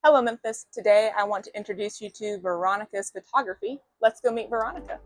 Hello, Memphis. Today I want to introduce you to Veronica's photography. Let's go meet Veronica.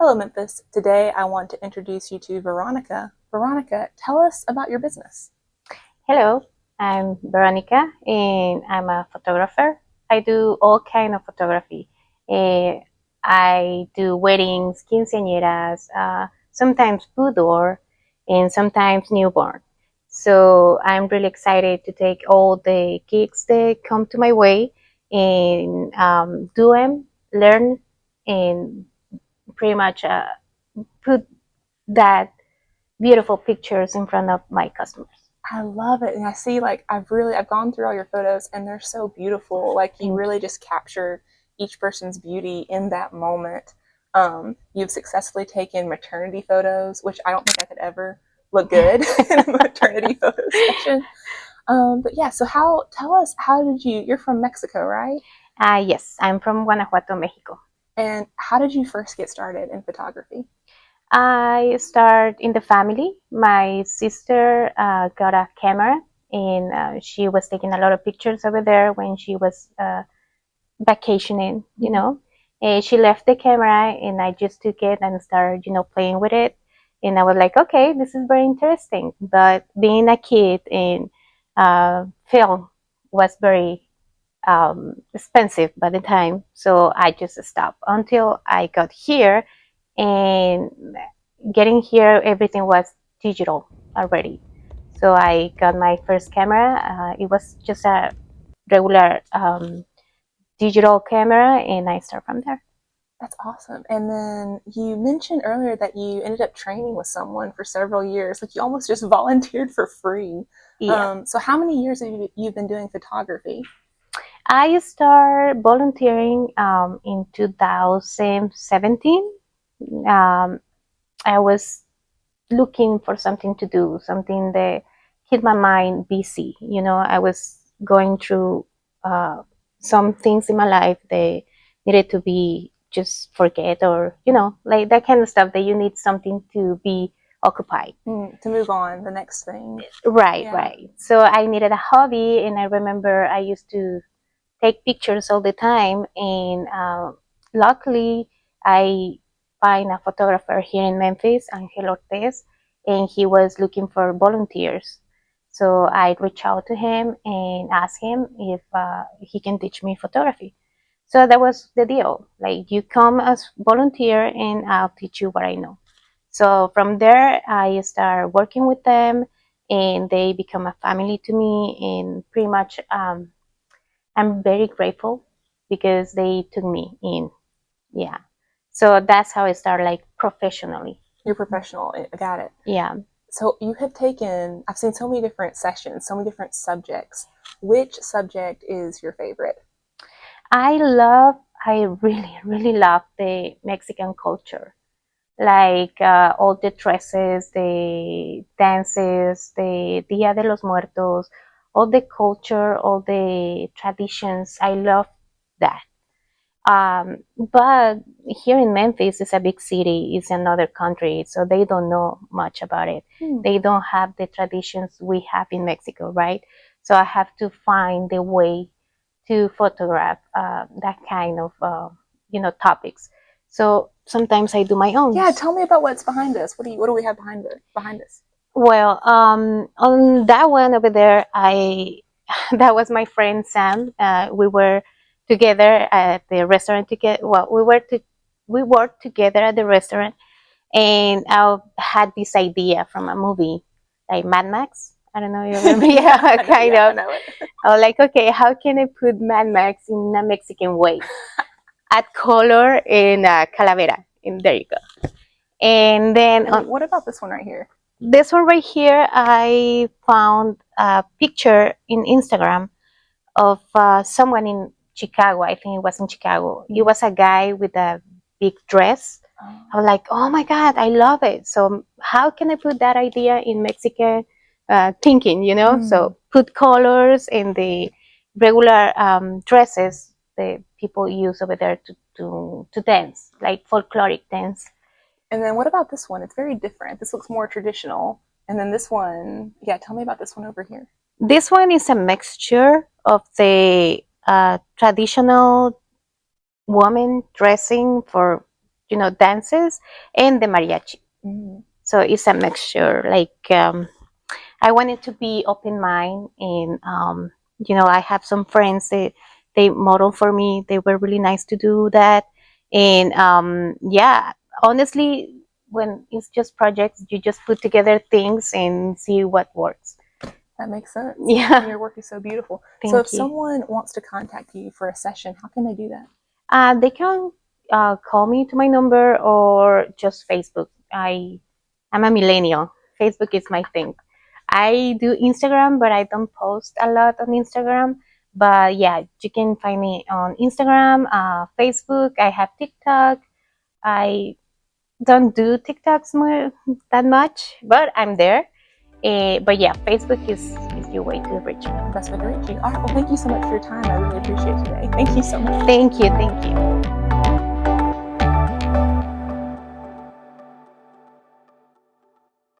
Hello, Memphis. Today I want to introduce you to Veronica. Veronica, tell us about your business. Hello, I'm Veronica and I'm a photographer. I do all kind of photography. I do weddings, quinceañeras, sometimes Bojor, and sometimes newborn. So I'm really excited to take all the gigs that come to my way and do them, learn, and pretty much put that beautiful pictures in front of my customers. I love it. And I see I've gone through all your photos and they're so beautiful. Like you really just capture each person's beauty in that moment. You've successfully taken maternity photos, which I don't think I could ever look good in a maternity photo session. But yeah, so tell us, you're from Mexico, right? Yes, I'm from Guanajuato, Mexico. And how did you first get started in photography? I start in the family. My sister got a camera and she was taking a lot of pictures over there when she was vacationing, she left the camera and I just took it and started, playing with it. And I was like, okay, this is very interesting. But being a kid and film was very expensive by the time. So I just stopped until I got here. And getting here, everything was digital already. So I got my first camera. It was just a regular digital camera, and I start from there. That's awesome. And then you mentioned earlier that you ended up training with someone for several years. Like you almost just volunteered for free. Yeah. So how many years have you been doing photography? I started volunteering in 2017. Um, I was looking for something to do, something that keep my mind busy. I was going through uh, some things in my life that needed to be just forget, or like that kind of stuff that you need something to be occupied. To move on, the next thing. Right, Yeah. right. So I needed a hobby, and I remember I used to take pictures all the time. And luckily, I find a photographer here in Memphis, Angel Ortez, and he was looking for volunteers. So I reached out to him and asked him if he can teach me photography. So that was the deal. Like, you come as volunteer, and I'll teach you what I know. So from there, I start working with them, and they become a family to me. And pretty much, I'm very grateful because they took me in. Yeah. So that's how I started, like, professionally. You're professional. I got it. Yeah. So I've seen so many different sessions, so many different subjects. Which subject is your favorite? I really, really love the Mexican culture. Like all the dresses, the dances, the Dia de los Muertos, all the culture, all the traditions. I love that. But here in Memphis, it's a big city, it's another country, so they don't know much about it. They don't have the traditions we have in Mexico, right? So I have to find a way to photograph that kind of, topics. So sometimes I do my own. Yeah, tell me about what's behind us. What do we have behind us? Well, on that one over there, that was my friend Sam. We were together at the restaurant together. Well, we were we worked together at the restaurant, and I had this idea from a movie like Mad Max. I don't know if you remember. Yeah, kind Yeah, I of. know it. I was like, okay, how can I put Mad Max in a Mexican way? Add color in calavera. And there you go. And then And what about this one right here? this one right here, I found a picture in Instagram of someone in Chicago. I think it was in Chicago. It was a guy with a big dress. I was like, oh my God, I love it. So how can I put that idea in Mexican thinking, you know? So put colors in the regular dresses the people use over there to dance, like folkloric dance. And then what about this one? It's very different. This looks more traditional. And then this one, yeah, tell me about this one over here. This one is a mixture of the traditional woman dressing for, you know, dances and the mariachi. So it's a mixture. Like I wanted to be open mind, and you know, I have some friends that they model for me. They were really nice to do that, and yeah, honestly, when it's just projects, you just put together things and see what works. That makes sense. Yeah. And your work is so beautiful. Thank so if you. someone wants to contact you for a session, how can they do that? They can call me to my number or just Facebook. I'm a millennial. Facebook is my thing. I do Instagram, but I don't post a lot on Instagram. But yeah, you can find me on Instagram, Facebook. I have TikTok. I don't do TikToks more that much, but I'm there. But yeah, Facebook is your way to reach me. Best way to reach you. All right. Well, thank you so much for your time. I really appreciate it today. Thank you so much. Thank you. Thank you.